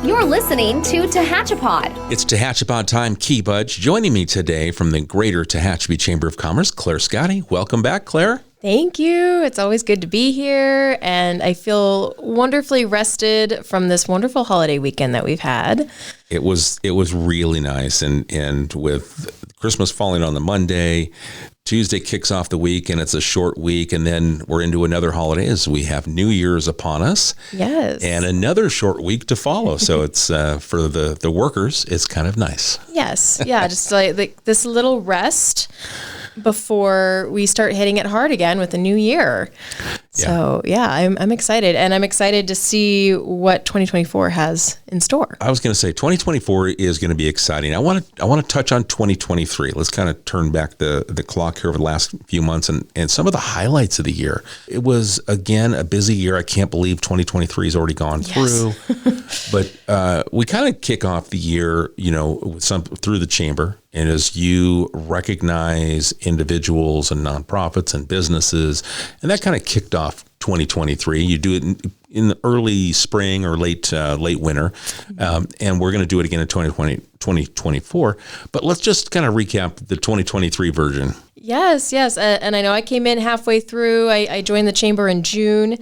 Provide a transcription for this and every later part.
You're listening to Tehachapi. It's Tehachapi time, Key Budge. Joining me today from the Greater Tehachapi Chamber of Commerce, Claire Scotty. Welcome back, Claire. Thank you. It's always good to be here, and I feel wonderfully rested from this wonderful holiday weekend that we've had. It was really nice, and with Christmas falling on the Monday, Tuesday kicks off the week, and it's a short week, and then we're into another holiday as we have New Year's upon us. Yes. And another short week to follow. So it's for the workers, it's kind of nice. Yes. Yeah, just like this little rest before we start hitting it hard again with the new year. So yeah, I'm excited, and I'm excited to see what 2024 has in store. I was going to say 2024 is going to be exciting. I want to touch on 2023. Let's kind of turn back the clock here over the last few months and some of the highlights of the year. It was again a busy year. I can't believe 2023 has already gone through. But we kind of kick off the year, with through the chamber. And as you recognize individuals and nonprofits and businesses, and that kind of kicked off 2023. You do it in the early spring or late winter, and we're going to do it again in 2024. But let's just kind of recap the 2023 version. Yes. And I know I came in halfway through. I joined the chamber in June,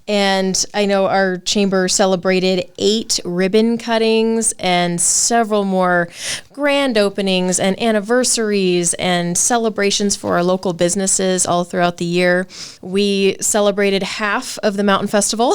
and I know our chamber celebrated 8 ribbon cuttings and several more grand openings and anniversaries and celebrations for our local businesses all throughout the year. We celebrated half of the Mountain Festival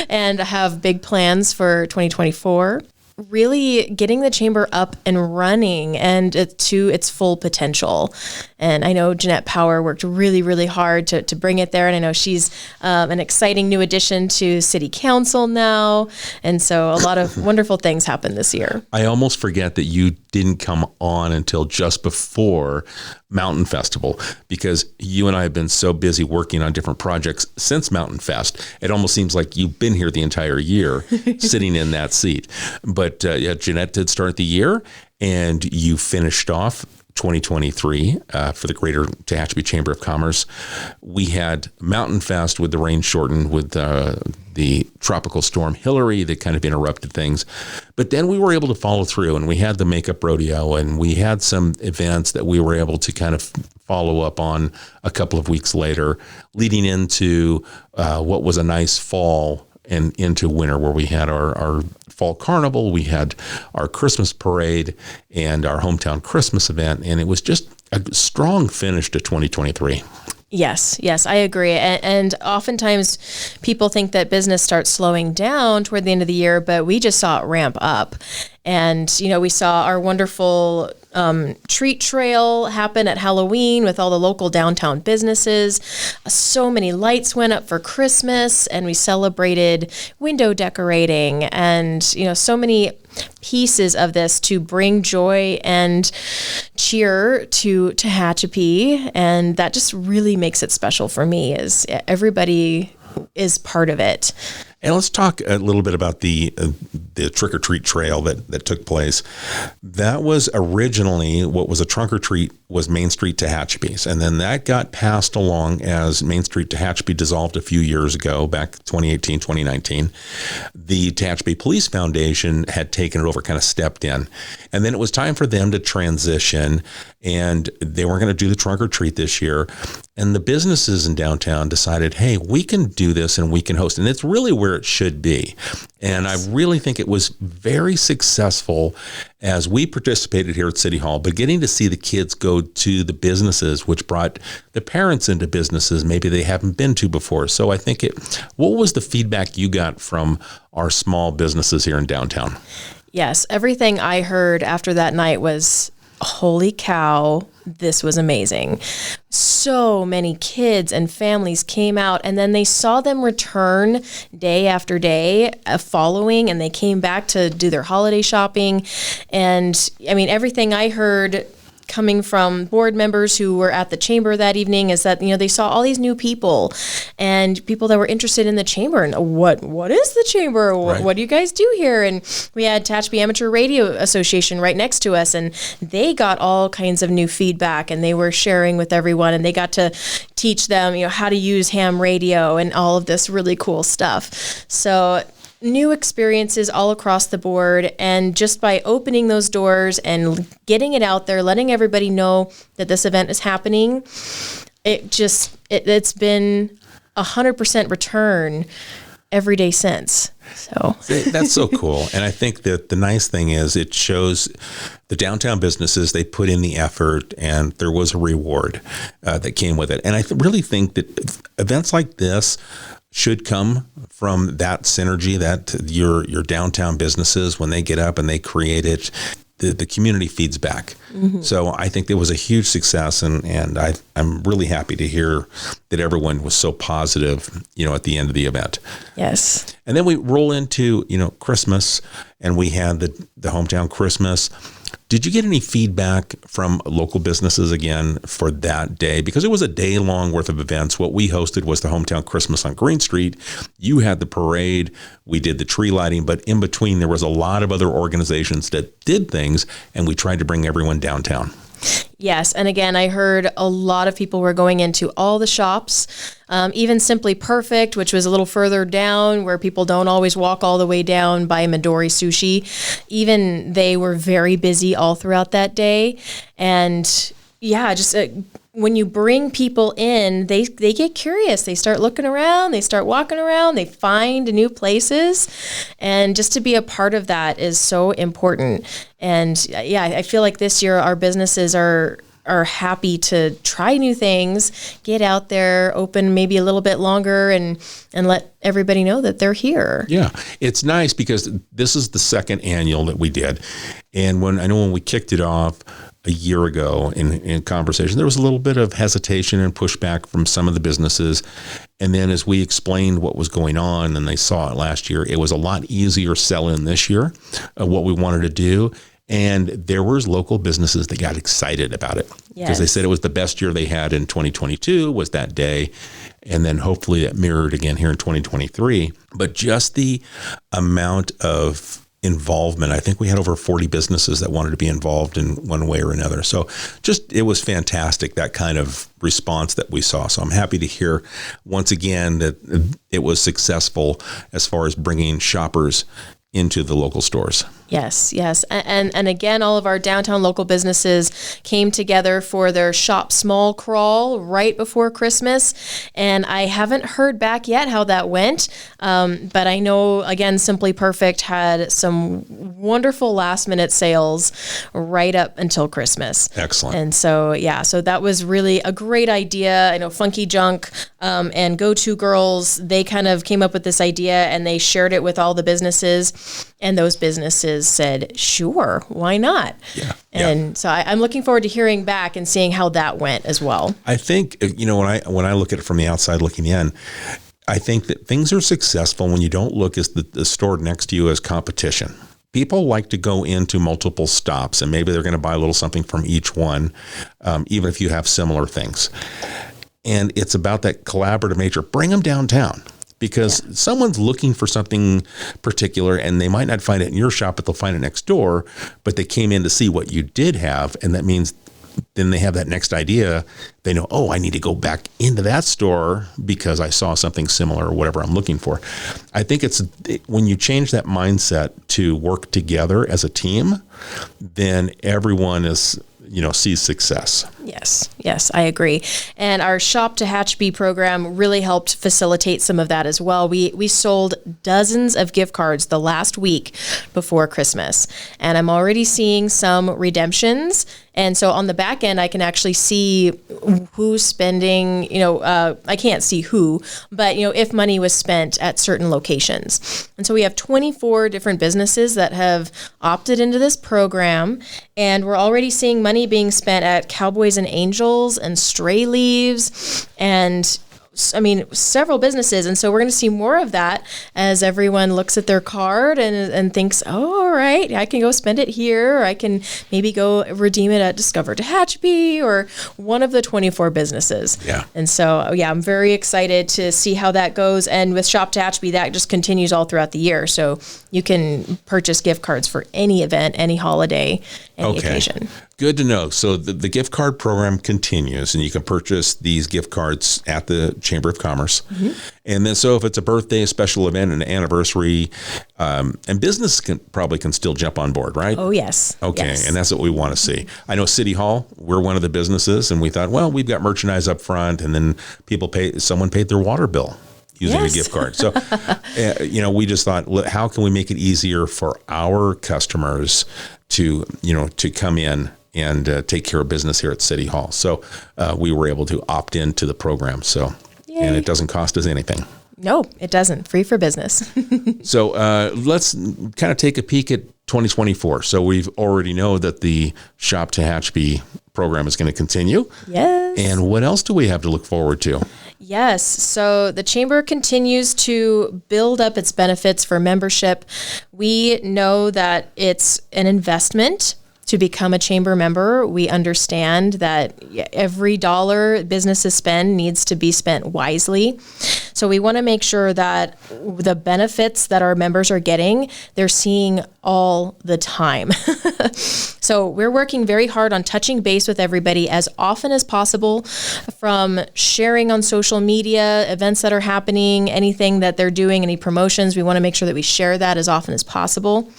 and have big plans for 2024. Really getting the chamber up and running and to its full potential. And I know Jeanette Power worked really, really hard to bring it there. And I know she's an exciting new addition to City Council now. And so a lot of wonderful things happened this year. I almost forget that you didn't come on until just before Mountain Festival, because you and I have been so busy working on different projects since Mountain Fest. It almost seems like you've been here the entire year sitting in that seat. But Jeanette did start the year, and you finished off 2023 for the Greater Tehachapi Chamber of Commerce. We had Mountain Fest with the rain shortened with the tropical storm Hillary that kind of interrupted things. But then we were able to follow through, and we had the makeup rodeo, and we had some events that we were able to kind of follow up on a couple of weeks later, leading into what was a nice fall and into winter, where we had our fall carnival, we had our Christmas parade, and our hometown Christmas event, and it was just a strong finish to 2023. Yes, I agree. And oftentimes people think that business starts slowing down toward the end of the year, but we just saw it ramp up. And, we saw our wonderful treat trail happen at Halloween with all the local downtown businesses. So many lights went up for Christmas, and we celebrated window decorating and, so many pieces of this to bring joy and cheer to Tehachapi. And that just really makes it special for me, is everybody is part of it. And let's talk a little bit about the trick-or-treat trail that took place. That was originally what was a trunk-or-treat was Main Street Tehachapi's. And then that got passed along as Main Street Tehachapi dissolved a few years ago, back 2018, 2019. The Tehachapi Police Foundation had taken it over, kind of stepped in. And then it was time for them to transition, and they weren't going to do the trunk-or-treat this year. And the businesses in downtown decided, hey, we can do this and we can host. And it's really where it should be. And I really think it was very successful as we participated here at City Hall, but getting to see the kids go to the businesses, which brought the parents into businesses maybe they haven't been to before. So I think what was the feedback you got from our small businesses here in downtown? Yes, everything I heard after that night was, holy cow, this was amazing. So many kids and families came out, and then they saw them return day after day following, and they came back to do their holiday shopping. And I mean, everything I heard coming from board members who were at the chamber that evening is that, they saw all these new people and people that were interested in the chamber. And what is the chamber? Right. What do you guys do here? And we had Tehachapi Amateur Radio Association right next to us, and they got all kinds of new feedback, and they were sharing with everyone, and they got to teach them, how to use ham radio and all of this really cool stuff. So new experiences all across the board. And just by opening those doors and getting it out there, letting everybody know that this event is happening, it's been 100% return every day since. So that's so cool. And I think that the nice thing is it shows the downtown businesses, they put in the effort and there was a reward that came with it. And I really think that events like this should come from that synergy that your downtown businesses, when they get up and they create it, the community feeds back. Mm-hmm. So I think it was a huge success, and I'm really happy to hear that everyone was so positive, at the end of the event. Yes. And then we roll into, Christmas, and we had the hometown Christmas. Did you get any feedback from local businesses again for that day? Because it was a day long worth of events. What we hosted was the hometown Christmas on Green Street. You had the parade. We did the tree lighting, but in between there was a lot of other organizations that did things, and we tried to bring everyone downtown. Yes. And again, I heard a lot of people were going into all the shops, even Simply Perfect, which was a little further down where people don't always walk all the way down by Midori Sushi. Even they were very busy all throughout that day. And yeah, just when you bring people in, they get curious. They start looking around, they start walking around, they find new places. And just to be a part of that is so important. And yeah, I feel like this year our businesses are happy to try new things, get out there, open maybe a little bit longer, and let everybody know that they're here. Yeah, it's nice because this is the second annual that we did. And when we kicked it off a year ago in conversation, there was a little bit of hesitation and pushback from some of the businesses. And then as we explained what was going on and they saw it last year, it was a lot easier sell-in this year, what we wanted to do. And there was local businesses that got excited about it because they said it was the best year they had in 2022 was that day. And then hopefully it mirrored again here in 2023. But just the amount of involvement, I think we had over 40 businesses that wanted to be involved in one way or another. So it was fantastic, that kind of response that we saw. So I'm happy to hear once again that it was successful as far as bringing shoppers into the local stores. Yes. And again, all of our downtown local businesses came together for their Shop Small crawl right before Christmas. And I haven't heard back yet how that went. But I know, again, Simply Perfect had some wonderful last minute sales right up until Christmas. Excellent. And so that was really a great idea. I know Funky Junk and Go-To Girls, they kind of came up with this idea and they shared it with all the businesses. And those businesses said, sure, why not? Yeah. And so I'm looking forward to hearing back and seeing how that went as well. I think, when I look at it from the outside looking in, I think that things are successful when you don't look at the store next to you as competition. People like to go into multiple stops and maybe they're going to buy a little something from each one, even if you have similar things. And it's about that collaborative nature. Bring them downtown. Because someone's looking for something particular and they might not find it in your shop, but they'll find it next door, but they came in to see what you did have. And that means then they have that next idea. They know, I need to go back into that store because I saw something similar or whatever I'm looking for. I think it's when you change that mindset to work together as a team, then everyone sees success. Yes, I agree. And our Shop Tehachapi program really helped facilitate some of that as well. We sold dozens of gift cards the last week before Christmas, and I'm already seeing some redemptions. And so on the back end, I can actually see who's spending, I can't see who, but, if money was spent at certain locations. And so we have 24 different businesses that have opted into this program, and we're already seeing money being spent at Cowboys and Angels and Stray Leaves and several businesses. And so we're going to see more of that as everyone looks at their card and thinks, all right, I can go spend it here, or I can maybe go redeem it at Discover Tehachapi or one of the 24 businesses. Yeah. And so, I'm very excited to see how that goes. And with Shop Tehachapi, that just continues all throughout the year. So you can purchase gift cards for any event, any holiday, any occasion. Good to know. So the gift card program continues, and you can purchase these gift cards at the Chamber of Commerce. And then, so if it's a birthday, a special event, an anniversary, and business can still jump on board, right? Oh, yes. Okay, Yes. and that's what we want to see. I know City Hall, we're one of the businesses, and we thought, well, we've got merchandise up front, and then someone paid their water bill using a gift card. So, we just thought, how can we make it easier for our customers to come in and take care of business here at City Hall? So we were able to opt into the program. So, Yay. and it doesn't cost us anything. No, it doesn't. Free for business. So let's kind of take a peek at 2024. So we've already know that the Shop Tehachapi program is going to continue. Yes. And what else do we have to look forward to? Yes. So the Chamber continues to build up its benefits for membership. We know that it's an investment to become a Chamber member. We understand that every dollar businesses spend needs to be spent wisely. So we want to make sure that the benefits that our members are getting, they're seeing all the time. So we're working very hard on touching base with everybody as often as possible, from sharing on social media, events that are happening, anything that they're doing, any promotions. We want to make sure that we share that as often as possible.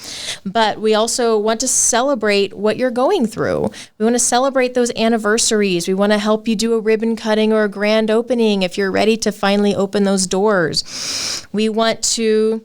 But we also want to celebrate what you're going through. We want to celebrate those anniversaries. We want to help you do a ribbon cutting or a grand opening if you're ready to finally open those doors. We want to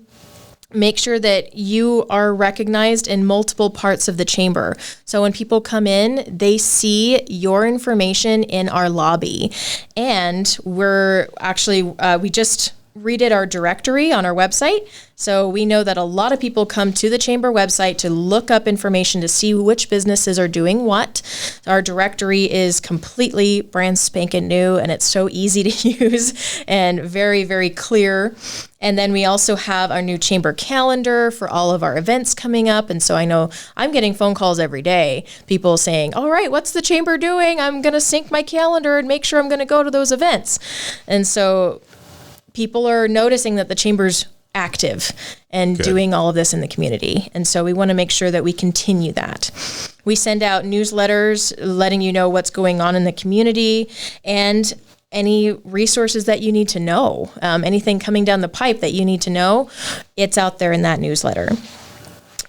make sure that you are recognized in multiple parts of the chamber. So when people come in, they see your information in our lobby. And we're actually, we just redid our directory on our website. So we know that a lot of people come to the Chamber website to look up information to see which businesses are doing what. Our directory is completely brand spanking new, and it's so easy to use and very, very clear. And then we also have our new Chamber calendar for all of our events coming up. And so I know I'm getting phone calls every day, people saying, all right, what's the Chamber doing? I'm going to sync my calendar and make sure I'm going to go to those events. And so people are noticing that the Chamber's active and doing all of this in the community. And so we want to make sure that we continue that. We send out newsletters letting you know what's going on in the community and any resources that you need to know. Anything coming down the pipe that you need to know, it's out there in that newsletter.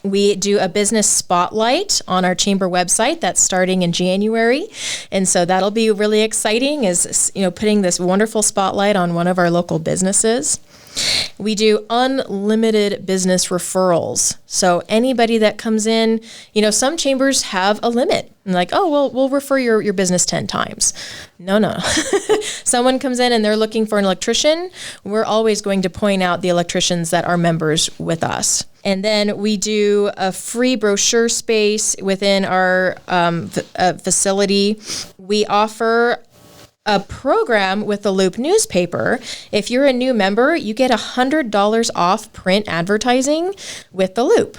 We do a business spotlight on our Chamber website that's starting in January. And so that'll be really exciting, is putting this wonderful spotlight on one of our local businesses. We do unlimited business referrals. So anybody that comes in, some chambers have a limit. And like, oh, well, we'll refer your business 10 times. No. Someone comes in and they're looking for an electrician. We're always going to point out the electricians that are members with us. And then we do a free brochure space within our facility. We offer a program with the Loop newspaper. If you're a new member, you get $100 off print advertising with the Loop.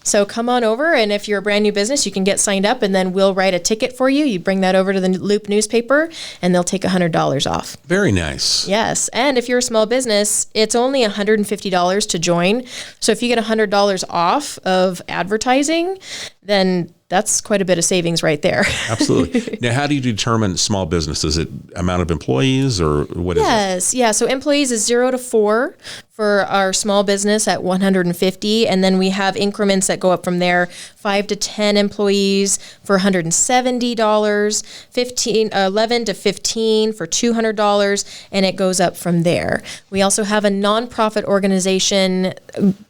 So come on over, and if you're a brand new business, you can get signed up, and then we'll write a ticket for you. You bring that over to the Loop newspaper, and they'll take $100 off. Very nice. Yes, and if you're a small business, it's only $150 to join. So if you get $100 off of advertising, then that's quite a bit of savings right there. Absolutely. Now, how do you determine small business? Is it amount of employees, or what is it? Yes. Yeah. So employees is 0 to 4 for our small business at 150. And then we have increments that go up from there, 5 to 10 employees for $170, 11 to 15 for $200, and it goes up from there. We also have a nonprofit organization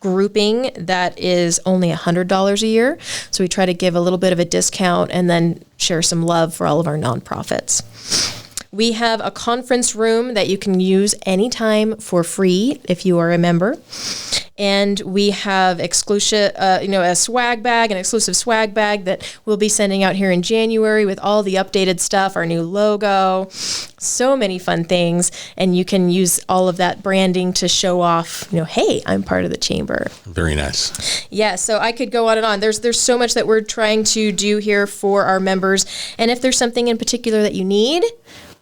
grouping that is only $100 a year. So we try to give a little bit of a discount and then share some love for all of our nonprofits. We have a conference room that you can use anytime for free if you are a member. And we have exclusive, a swag bag, an exclusive swag bag that we'll be sending out here in January with all the updated stuff, our new logo, so many fun things. And you can use all of that branding to show off, hey, I'm part of the Chamber. Very nice. Yeah, so I could go on and on. There's so much that we're trying to do here for our members. And if there's something in particular that you need,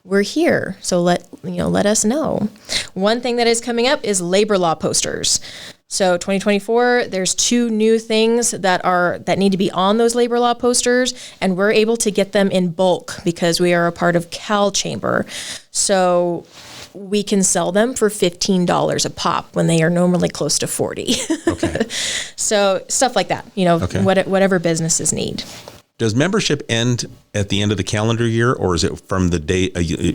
we're here. So let us know. One thing that is coming up is labor law posters. So 2024, there's 2 new things that need to be on those labor law posters, and we're able to get them in bulk because we are a part of Cal Chamber. So we can sell them for $15 a pop when they are normally close to 40. Okay. So stuff like that, Okay. whatever businesses need. Does membership end at the end of the calendar year, or is it from the day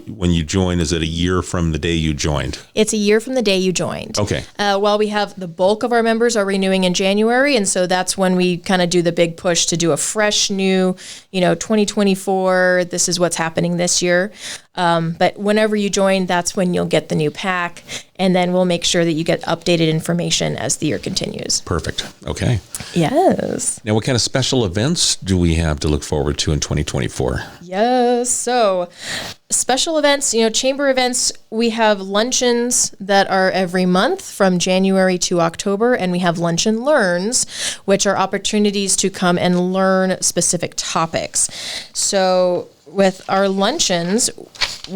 when you join? Is it a year from the day you joined? It's a year from the day you joined. Okay. While we have the bulk of our members are renewing in January, and so that's when we kind of do the big push to do a fresh new, 2024. This is what's happening this year. But whenever you join, that's when you'll get the new pack, and then we'll make sure that you get updated information as the year continues. Perfect. Okay. Yes. Now, what kind of special events do we have to look forward to in 2024? Yes. So special events, chamber events, we have luncheons that are every month from January to October, and we have lunch and learns, which are opportunities to come and learn specific topics. So with our luncheons,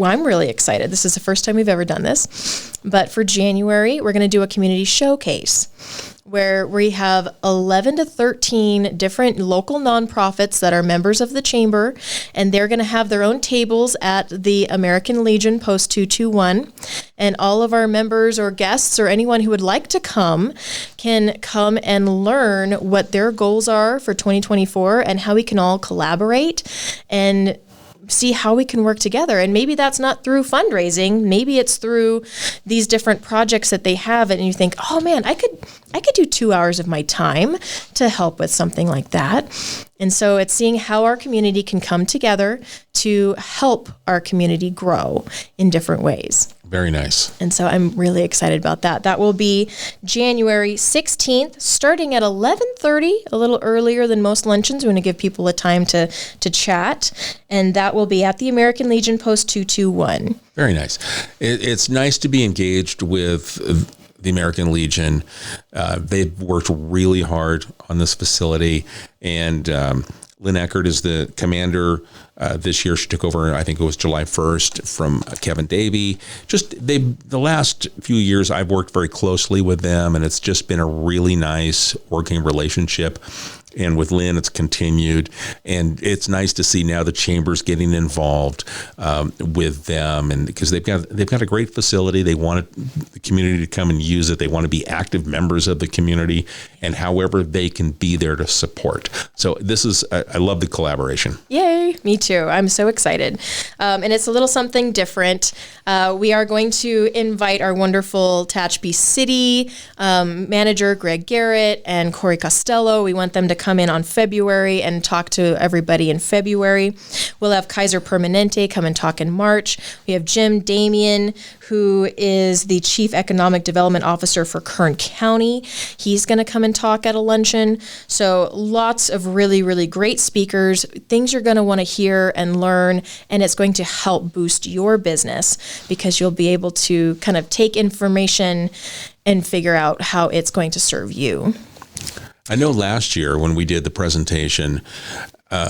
I'm really excited. This is the first time we've ever done this. But for January, we're going to do a community showcase where we have 11 to 13 different local nonprofits that are members of the chamber, and they're going to have their own tables at the American Legion Post 221. And all of our members or guests or anyone who would like to come can come and learn what their goals are for 2024 and how we can all collaborate and see how we can work together. And maybe that's not through fundraising. Maybe it's through these different projects that they have. And you think, oh man, I could do 2 hours of my time to help with something like that. And so it's seeing how our community can come together to help our community grow in different ways. Very nice. And so I'm really excited about that. That will be January 16th, starting at 11:30, a little earlier than most luncheons. We want to give people a time to chat. And that will be at the American Legion Post 221. Very nice. It's nice to be engaged with the American Legion. They've worked really hard on this facility, and Lynn Eckert is the commander. This year she took over, I think it was July 1st, from Kevin Davey. The last few years I've worked very closely with them, and it's just been a really nice working relationship. And with Lynn, it's continued. And it's nice to see now the chamber's getting involved with them, and because they've got a great facility. They want the community to come and use it. They want to be active members of the community, and however they can be there to support. So I love the collaboration. Yay, me too. I'm so excited. And it's a little something different. We are going to invite our wonderful Tehachapi City manager, Greg Garrett, and Corey Costello. We want them to come in on February and talk to everybody in February. We'll have Kaiser Permanente come and talk in March. We have Jim Damien, who is the Chief Economic Development Officer for Kern County. He's going to come and talk at a luncheon. So lots of really, really great speakers, things you're going to want to hear and learn, and it's going to help boost your business because you'll be able to kind of take information and figure out how it's going to serve you. I know last year when we did the presentation,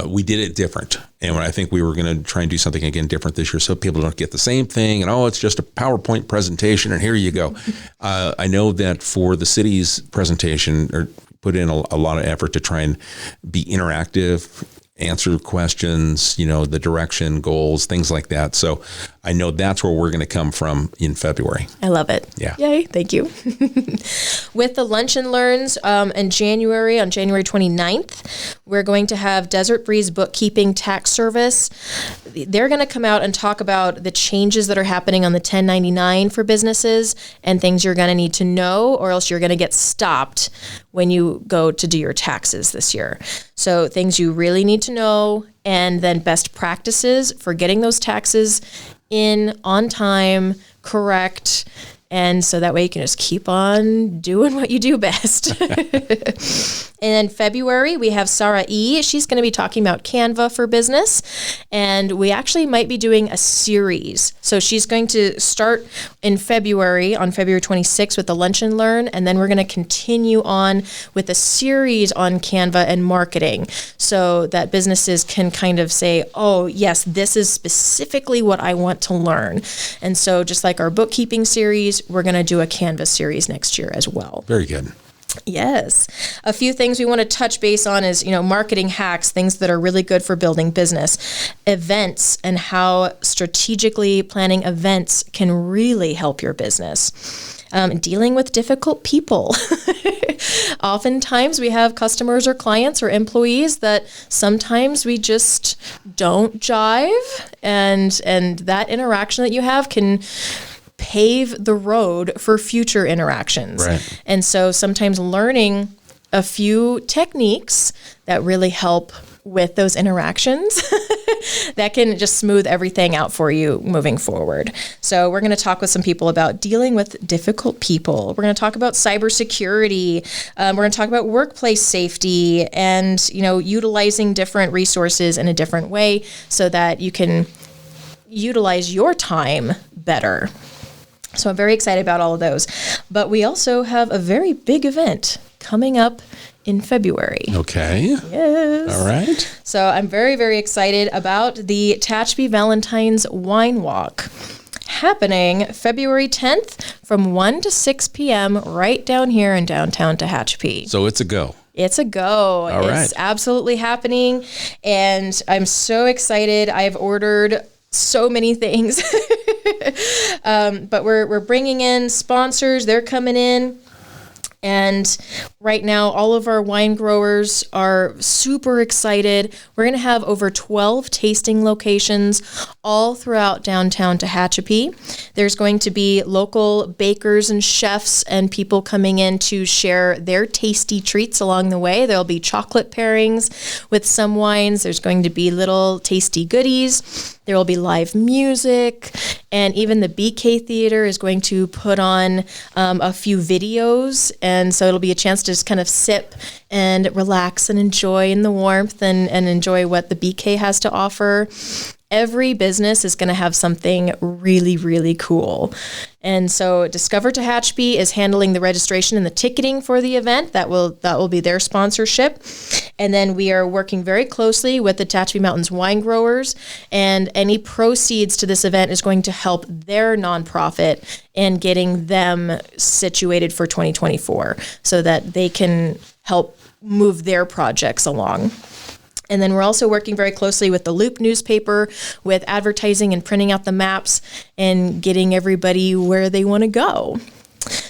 we did it different. And I think we were going to try and do something again different this year so people don't get the same thing and, it's just a PowerPoint presentation and here you go. I know that for the city's presentation, or put in a lot of effort to try and be interactive, answer questions, the direction, goals, things like that. So I know that's where we're going to come from in February. I love it. Yeah. Yay. Thank you. With the Lunch and Learns in January, on January 29th, we're going to have Desert Breeze Bookkeeping Tax Service. They're going to come out and talk about the changes that are happening on the 1099 for businesses and things you're going to need to know, or else you're going to get stopped when you go to do your taxes this year. So things you really need to know, and then best practices for getting those taxes in on time, correct, and so that way you can just keep on doing what you do best. And in February, we have Sarah E. She's going to be talking about Canva for business, and we actually might be doing a series. So she's going to start in February, on February 26th with the Lunch and Learn, and then we're going to continue on with a series on Canva and marketing. so that businesses can kind of say, oh, yes, this is specifically what I want to learn. And so just like our bookkeeping series, we're going to do a Canvas series next year as well. Very good. Yes. A few things we want to touch base on is, marketing hacks, things that are really good for building business, events, and how strategically planning events can really help your business. Dealing with difficult people. Oftentimes we have customers or clients or employees that sometimes we just don't jive, and that interaction that you have can pave the road for future interactions. Right. And so sometimes learning a few techniques that really help with those interactions that can just smooth everything out for you moving forward. So we're going to talk with some people about dealing with difficult people. We're going to talk about cybersecurity. We're going to talk about workplace safety and, utilizing different resources in a different way so that you can utilize your time better. So I'm very excited about all of those. But we also have a very big event coming up in February. Okay. Yes. All right. So I'm very, very excited about the Tehachapi Valentine's Wine Walk happening February 10th from 1 to 6 p.m. right down here in downtown Tehachapi. So it's a go. It's a go. All right. It's absolutely happening. And I'm so excited. I've ordered so many things. But we're bringing in sponsors. They're coming in. And right now, all of our wine growers are super excited. We're going to have over 12 tasting locations all throughout downtown Tehachapi. There's going to be local bakers and chefs and people coming in to share their tasty treats along the way. There'll be chocolate pairings with some wines. There's going to be little tasty goodies. There will be live music, and even the BK Theater is going to put on a few videos, and so it'll be a chance to just kind of sip and relax and enjoy in the warmth and enjoy what the BK has to offer. Every business is going to have something really, really cool. And so Discover Tehachapi is handling the registration and the ticketing for the event. That will be their sponsorship. And then we are working very closely with the Tehachapi Mountains wine growers, and any proceeds to this event is going to help their nonprofit in getting them situated for 2024 so that they can help move their projects along. And then we're also working very closely with the Loop newspaper with advertising and printing out the maps and getting everybody where they want to go.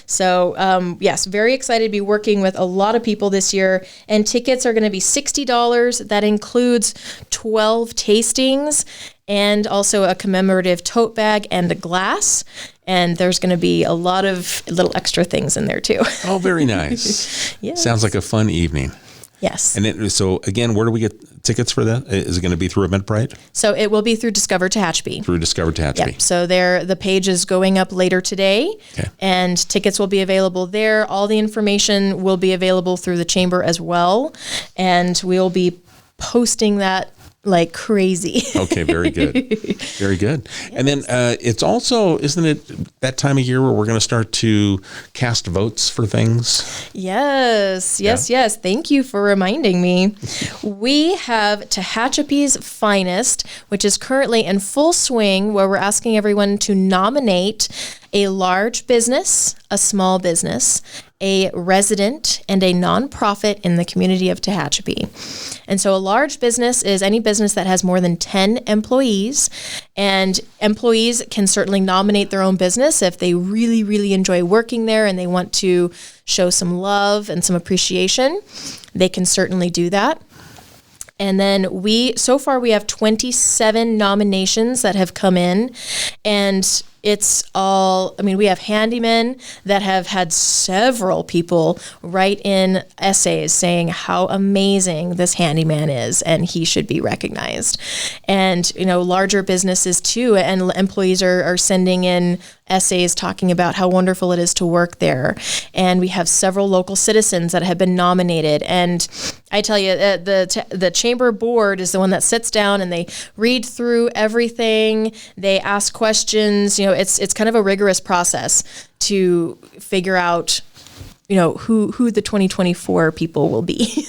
So, yes, very excited to be working with a lot of people this year. And tickets are going to be $60. That includes 12 tastings and also a commemorative tote bag and a glass. And there's going to be a lot of little extra things in there, too. Oh, very nice. Yes. Sounds like a fun evening. Yes. So again, where do we get tickets for that? Is it going to be through Eventbrite? So it will be through Discover Tehachapi. Through Discover Tehachapi. Yep. So the page is going up later today, Okay. and tickets will be available there. All the information will be available through the chamber as well, and we'll be posting that like crazy. Okay, very good. Very good. Yes. And then it's also, isn't it that time of year where we're going to start to cast votes for things? Yes. Thank you for reminding me. We have Tehachapi's Finest, which is currently in full swing, where we're asking everyone to nominate a large business, a small business, a resident, and a nonprofit in the community of Tehachapi. And so a large business is any business that has more than 10 employees, and employees can certainly nominate their own business if they really, really enjoy working there and they want to show some love and some appreciation. They can certainly do that. And then so far we have 27 nominations that have come in, and it's all, we have handymen that have had several people write in essays saying how amazing this handyman is and he should be recognized. And, larger businesses too, and employees are sending in essays talking about how wonderful it is to work there. And we have several local citizens that have been nominated. And I tell you, the chamber board is the one that sits down and they read through everything. They ask questions. It's kind of a rigorous process to figure out who the 2024 people will be.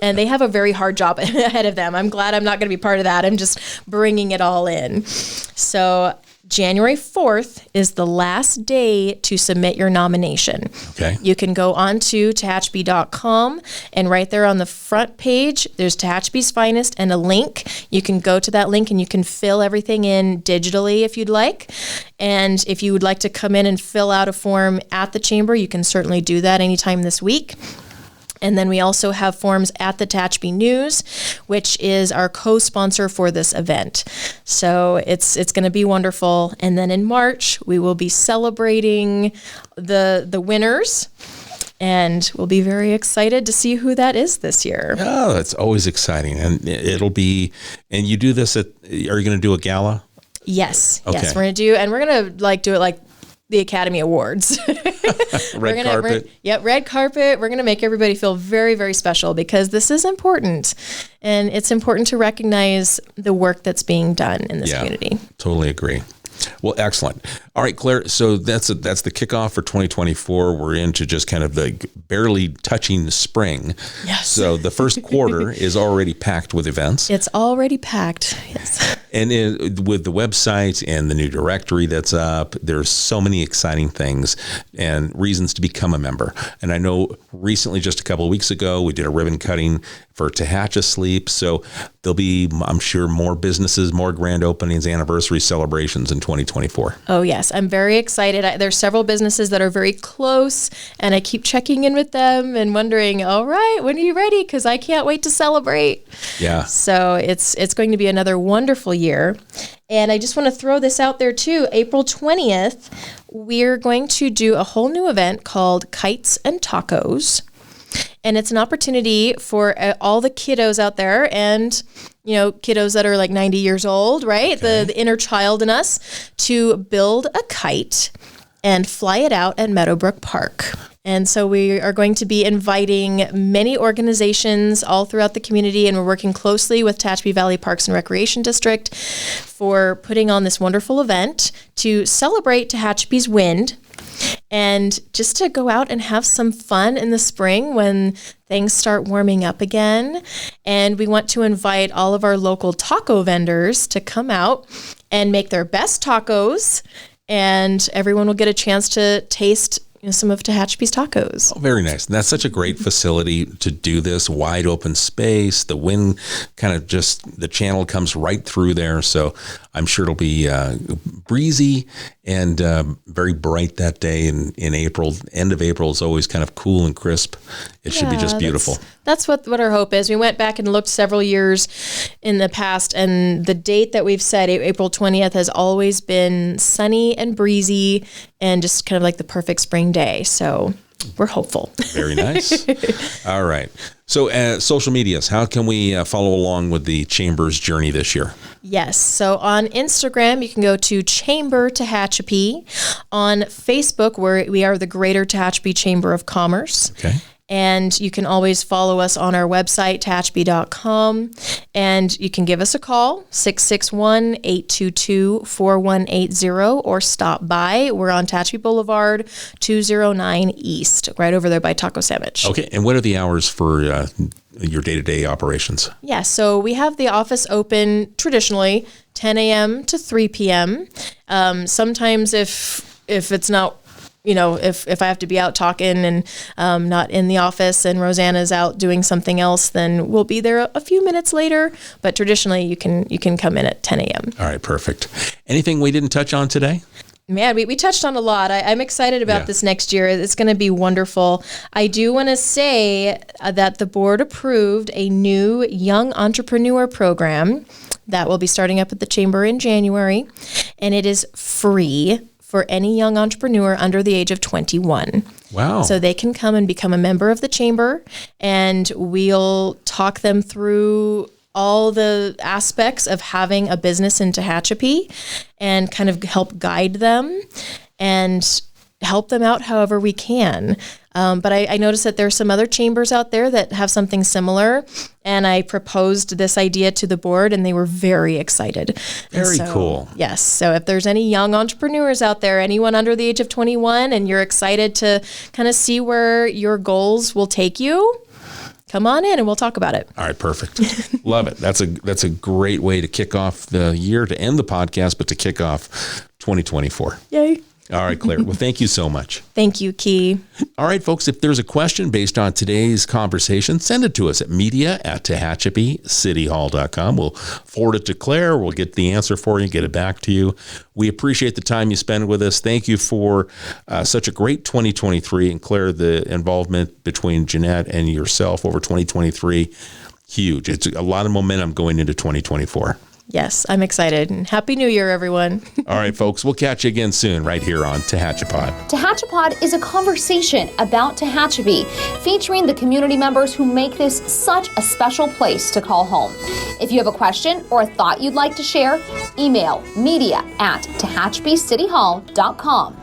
And they have a very hard job ahead of them. I'm glad I'm not going to be part of that. I'm just bringing it all in. So January 4th is the last day to submit your nomination. Okay. You can go on to Tehachapi.com, and right there on the front page, there's Tehachapi's Finest and a link. You can go to that link and you can fill everything in digitally if you'd like. And if you would like to come in and fill out a form at the chamber, you can certainly do that anytime this week. And then we also have forms at the Tehachapi News, which is our co-sponsor for this event. So it's going to be wonderful. And then in March, we will be celebrating the winners. And we'll be very excited to see who that is this year. Oh, that's always exciting. And it'll be, and you do this are you going to do a gala? Yes. Okay. Yes, we're going to do, and we're going to do it like the Academy Awards. Red carpet. Red carpet. We're going to make everybody feel very, very special because this is important. And it's important to recognize the work that's being done in this community. Totally agree. Well, excellent. All right, Claire. So that's the kickoff for 2024. We're into just kind of the barely touching spring. Yes. So the first quarter is already packed with events. It's already packed. Yes. And with the website and the new directory that's up, there's so many exciting things and reasons to become a member. And I know recently, just a couple of weeks ago, we did a ribbon cutting for Tehachapi. So there'll be, I'm sure, more businesses, more grand openings, anniversary celebrations in 2024. Oh, yes. I'm very excited. There's several businesses that are very close, and I keep checking in with them and wondering, all right, when are you ready? Because I can't wait to celebrate. Yeah. So it's going to be another wonderful year. And I just want to throw this out there too. April 20th, we're going to do a whole new event called Kites and Tacos. And it's an opportunity for all the kiddos out there and, kiddos that are like 90 years old, right? Okay. The inner child in us to build a kite and fly it out at Meadowbrook Park. And so we are going to be inviting many organizations all throughout the community, and we're working closely with Tehachapi Valley Parks and Recreation District for putting on this wonderful event to celebrate Tehachapi's wind and just to go out and have some fun in the spring when things start warming up again. And we want to invite all of our local taco vendors to come out and make their best tacos, and everyone will get a chance to taste some of Tehachapi's tacos. Oh, very nice. And that's such a great facility to do this. Wide open space. The wind kind of just, the channel comes right through there. So I'm sure it'll be breezy and very bright that day in April. End of April is always kind of cool and crisp. It should be just beautiful. That's what our hope is. We went back and looked several years in the past, and the date that we've set, April 20th, has always been sunny and breezy and just kind of like the perfect spring day. So we're hopeful. Very nice. All right. So social medias, how can we follow along with the Chamber's journey this year? Yes. So on Instagram, you can go to Chamber Tehachapi. On Facebook, we are the Greater Tehachapi Chamber of Commerce. Okay. And you can always follow us on our website, Tehachapi.com. And you can give us a call, 661-822-4180, or stop by. We're on Tehachapi Boulevard, 209 East, right over there by Taco Sandwich. Okay. And what are the hours for your day-to-day operations? Yeah. So we have the office open traditionally 10 a.m. to 3 p.m. Sometimes if it's not, if I have to be out talking and not in the office and Rosanna's out doing something else, then we'll be there a few minutes later. But traditionally, you can come in at 10 a.m. All right, perfect. Anything we didn't touch on today? Man, we touched on a lot. I'm excited about this next year. It's going to be wonderful. I do want to say that the board approved a new young entrepreneur program that will be starting up at the Chamber in January, and it is free for any young entrepreneur under the age of 21. Wow. So they can come and become a member of the Chamber, and we'll talk them through all the aspects of having a business in Tehachapi and kind of help guide them and help them out however we can. But I noticed that there's some other chambers out there that have something similar. And I proposed this idea to the board, and they were very excited. Very cool. Yes. So if there's any young entrepreneurs out there, anyone under the age of 21, and you're excited to kind of see where your goals will take you, come on in and we'll talk about it. All right, perfect. Love it. That's a great way to kick off the year, to end the podcast, but to kick off 2024. Yay. All right, Claire. Well, thank you so much. Thank you, Key. All right, folks, if there's a question based on today's conversation, send it to us at media@TehachapiCityHall.com. We'll forward it to Claire. We'll get the answer for you, get it back to you. We appreciate the time you spend with us. Thank you for such a great 2023. And Claire, the involvement between Jeanette and yourself over 2023, huge. It's a lot of momentum going into 2024. Yes, I'm excited. And Happy New Year, everyone. All right, folks, we'll catch you again soon right here on Tehachapod. Tehachapod is a conversation about Tehachapi, featuring the community members who make this such a special place to call home. If you have a question or a thought you'd like to share, email media@TehachapiCityHall.com.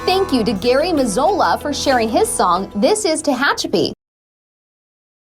Thank you to Gary Mazzola for sharing his song, This is Tehachapi.